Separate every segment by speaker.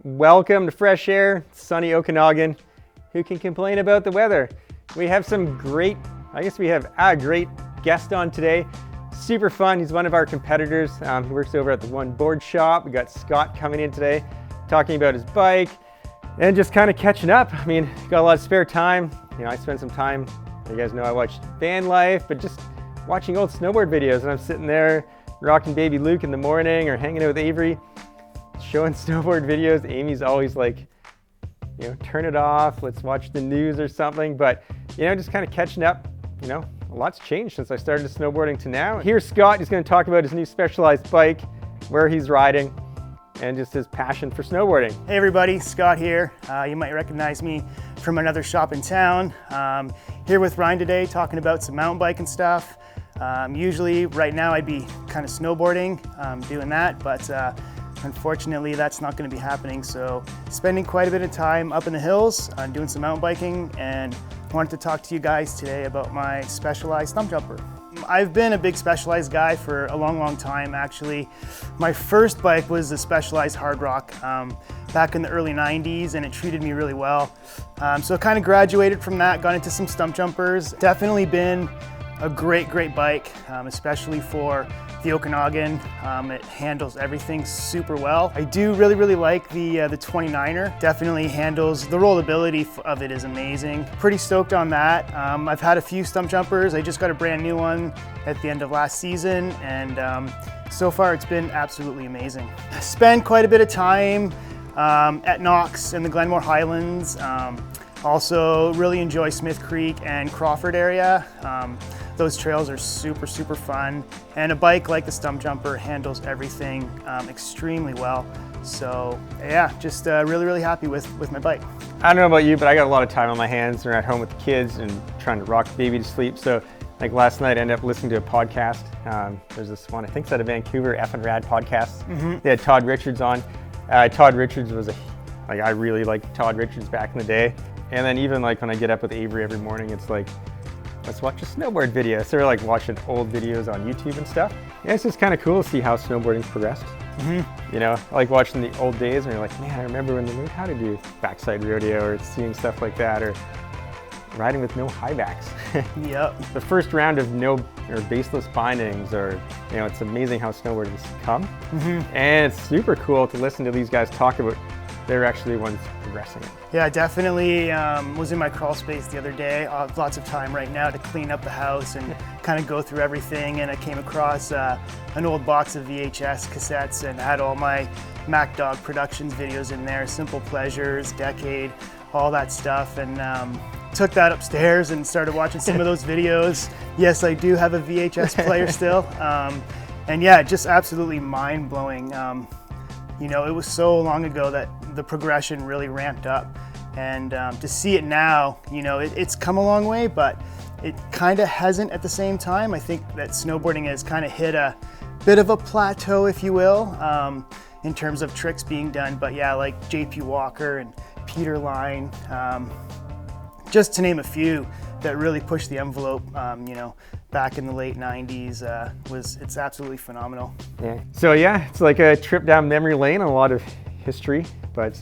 Speaker 1: Welcome to Fresh Air, sunny Okanagan. Who can complain about the weather? We have some great, we have a great guest on today. Super fun, he's one of our competitors. He works over at the One Board Shop. We got Scott coming in today, talking about his bike and just kind of catching up. I mean, got a lot of spare time. You know, I spent some time, you guys know I watched van life, but just watching old snowboard videos, and I'm sitting there rocking baby Luke in the morning or hanging out with Avery, showing snowboard videos. Amy's always like, you know, turn it off, let's watch the news or something. But, you know, just kind of catching up. You know, a lot's changed since I started snowboarding to now. Here's Scott, he's going to talk about his new Specialized bike, where he's riding, and just his passion for snowboarding.
Speaker 2: Hey everybody, Scott here. You might recognize me from another shop in town. Here with Ryan today, talking about some mountain bike and stuff. Usually right now I'd be kind of snowboarding, doing that, but unfortunately that's not going to be happening. So spending quite a bit of time up in the hills, doing some mountain biking, and wanted to talk to you guys today about my Specialized Stumpjumper. I've been a big Specialized guy for a long time actually. My first bike was the Specialized Hard Rock back in the early 90s, and it treated me really well. So I kind of graduated from that, got into some Stumpjumpers. Definitely been a great bike, especially for the Okanagan. It handles everything super well. I do really like the 29er. Definitely handles, the rollability of it is amazing. Pretty stoked on that. I've had a few Stumpjumpers. I just got a brand new one at the end of last season, and so far it's been absolutely amazing. I spend quite a bit of time at Knox in the Glenmore Highlands. Also really enjoy Smith Creek and Crawford area. Those trails are super fun, and a bike like the Stumpjumper handles everything extremely well. So yeah, just really happy with my bike.
Speaker 1: I don't know about you, but I got a lot of time on my hands. We're at home with the kids and trying to rock the baby to sleep. So like last night I ended up listening to a podcast. There's this one, I think it's out of Vancouver, Effin' Rad podcast. They had Todd Richards on. Todd Richards was I really liked Todd Richards back in the day. And then even like when I get up with Avery every morning, it's like, let's watch a snowboard video. So we're like watching old videos on YouTube and stuff. Yeah, it's just kind of cool to see how snowboarding's progressed. You know, I like watching the old days and you're like, man, I remember when they learned how to do backside rodeo, or seeing stuff like that, or riding with no high backs.
Speaker 2: Yep.
Speaker 1: The first round of no or baseless bindings, or, you know, it's amazing how snowboarding's come. And it's super cool to listen to these guys talk about they're actually the ones progressing it.
Speaker 2: Yeah, definitely was in my crawl space the other day. I have lots of time right now to clean up the house and kind of go through everything, and I came across an old box of VHS cassettes and had all my Mac Dog Productions videos in there, Simple Pleasures, Decade, all that stuff, and took that upstairs and started watching some of those videos. Yes, I do have a VHS player still, and yeah, just absolutely mind-blowing. You know, it was so long ago that the progression really ramped up, and to see it now, you know, it's come a long way, but it kind of hasn't at the same time. I think that snowboarding has kind of hit a bit of a plateau, if you will, in terms of tricks being done. But yeah, like JP Walker and Peter Line, just to name a few that really pushed the envelope, you know, back in the late 90s, it's absolutely phenomenal. Yeah.
Speaker 1: So yeah, it's like a trip down memory lane, a lot of history, but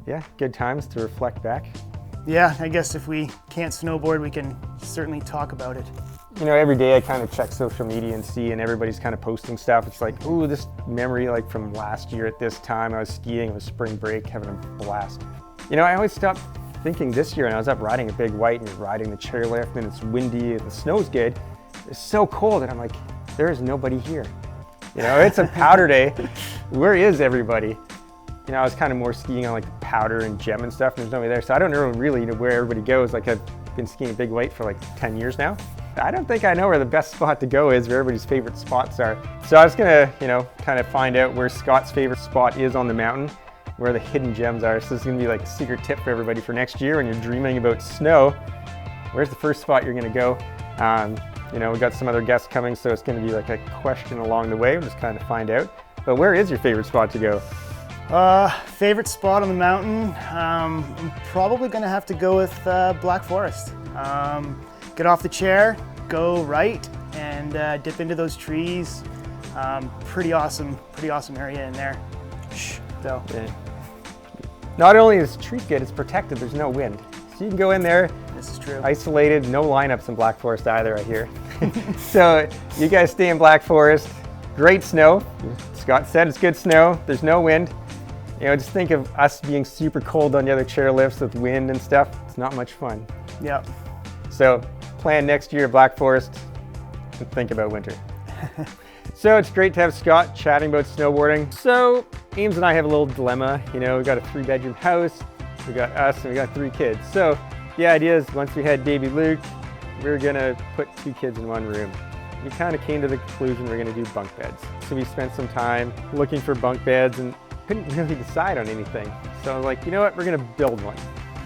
Speaker 1: yeah, good times to reflect back.
Speaker 2: Yeah, I guess if we can't snowboard, we can certainly talk about it.
Speaker 1: You know, every day I kind of check social media and see, and everybody's kind of posting stuff. It's like, ooh, this memory like from last year at this time, I was skiing, it was spring break, having a blast. You know, I always stopped thinking this year, and I was up riding a big white and you're riding the chairlift and it's windy and the snow's good. It's so cold and I'm like, there is nobody here. You know, it's a powder day. Where is everybody? You know, I was kind of more skiing on like the powder and gem and stuff, and there's nobody there. So I don't know really know where everybody goes. Like I've been skiing big white for like 10 years now. I don't think I know where the best spot to go is, where everybody's favorite spots are. So I was gonna, you know, kind of find out where Scott's favorite spot is on the mountain, where the hidden gems are. So this is gonna be like a secret tip for everybody for next year when you're dreaming about snow. Where's the first spot you're gonna go? You know, we got some other guests coming, so it's gonna be like a question along the way. We'll just kind of find out. But where is your favorite spot to go?
Speaker 2: Favorite spot on the mountain? I'm probably gonna have to go with Black Forest. Get off the chair, go right, and dip into those trees. Pretty awesome area in there. So.
Speaker 1: Yeah. Not only is the tree good, it's protected, there's no wind. So you can go in there,
Speaker 2: This is true.
Speaker 1: isolated, no lineups in Black Forest either, I hear. So you guys stay in Black Forest, great snow. Scott said it's good snow, there's no wind. You know, just think of us being super cold on the other chairlifts with wind and stuff. It's not much fun.
Speaker 2: Yep.
Speaker 1: So plan next year Black Forest and think about winter. So it's great to have Scott chatting about snowboarding. So Ames and I have a little dilemma. You know, we got a 3-bedroom house, we got us, and we got 3 kids. So the idea is once we had baby Luke, we were gonna put 2 kids in 1 room. We kind of came to the conclusion we're gonna do bunk beds. So we spent some time looking for bunk beds and couldn't really decide on anything. So I was like, you know what, we're gonna build one.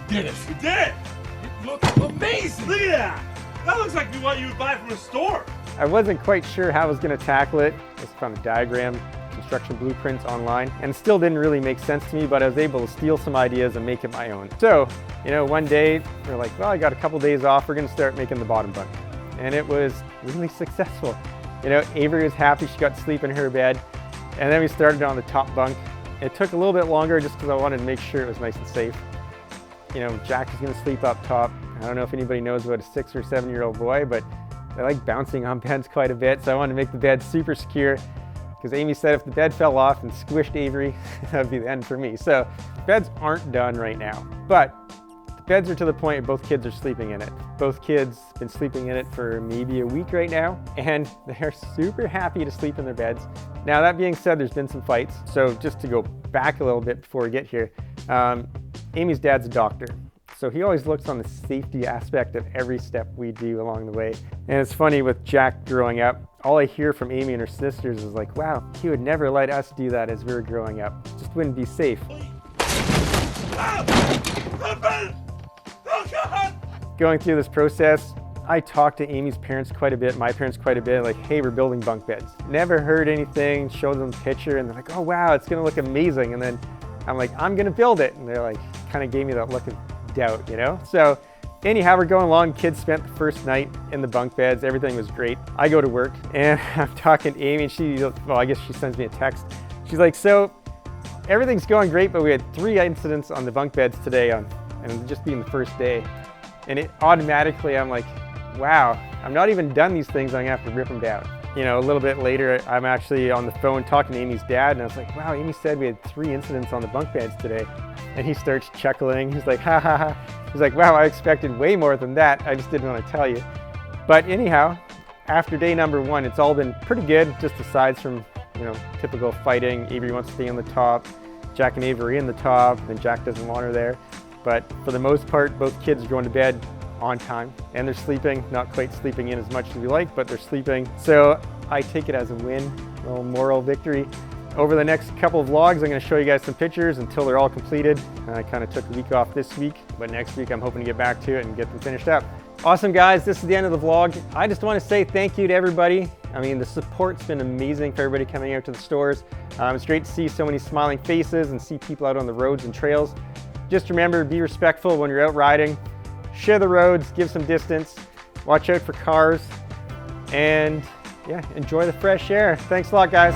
Speaker 3: Did it? You did it! It looks amazing! Look at that! That looks like what you would buy from a store.
Speaker 1: I wasn't quite sure how I was gonna tackle it. Just found a diagram, construction blueprints online, and it still didn't really make sense to me, but I was able to steal some ideas and make it my own. So, you know, one day we're like, well, I got a couple days off, we're gonna start making the bottom bunk. And it was really successful. You know, Avery was happy, she got to sleep in her bed, and then we started on the top bunk. It took a little bit longer just because I wanted to make sure it was nice and safe. You know, Jack is gonna sleep up top. I don't know if anybody knows about a 6 or 7-year-old boy, but they like bouncing on beds quite a bit, so I wanted to make the bed super secure because Amy said if the bed fell off and squished Avery, that would be the end for me. So beds aren't done right now, but the beds are to the point both kids are sleeping in it. Both kids have been sleeping in it for maybe a week right now, and they're super happy to sleep in their beds. Now that being said, there's been some fights. So just to go back a little bit before we get here, Amy's dad's a doctor. So he always looks on the safety aspect of every step we do along the way. And it's funny with Jack growing up, all I hear from Amy and her sisters is like, wow, he would never let us do that as we were growing up. Just wouldn't be safe.
Speaker 3: Oh, God!
Speaker 1: Going through this process, I talked to Amy's parents quite a bit, my parents quite a bit, like, hey, we're building bunk beds. Never heard anything, showed them a picture, and they're like, oh wow, it's gonna look amazing. And then I'm like, I'm gonna build it. And they're like, kind of gave me that look of doubt, you know? So anyhow, we're going along. Kids spent the first night in the bunk beds. Everything was great. I go to work and I'm talking to Amy and she, well, I guess she sends me a text. She's like, so everything's going great, but we had 3 incidents on the bunk beds today and just being the first day. And it automatically, I'm like, wow, I'm not even done these things. I'm gonna have to rip them down. You know, a little bit later, I'm actually on the phone talking to Amy's dad and I was like, wow, Amy said we had 3 incidents on the bunk beds today. And he starts chuckling. He's like, ha ha ha. He's like, wow, I expected way more than that. I just didn't want to tell you. But anyhow, after day number 1, it's all been pretty good, just aside from, you know, typical fighting. Avery wants to stay on the top. Jack and Avery in the top, and Jack doesn't want her there. But for the most part, both kids are going to bed on time and they're sleeping, not quite sleeping in as much as we like, but they're sleeping. So I take it as a win, a little moral victory. Over the next couple of vlogs, I'm going to show you guys some pictures until they're all completed. I kind of took a week off this week, but next week I'm hoping to get back to it and get them finished up. Awesome guys, this is the end of the vlog. I just want to say thank you to everybody. I mean, the support's been amazing for everybody coming out to the stores. It's great to see so many smiling faces and see people out on the roads and trails. Just remember, be respectful when you're out riding. Share the roads, give some distance, watch out for cars, and yeah, enjoy the fresh air. Thanks a lot, guys.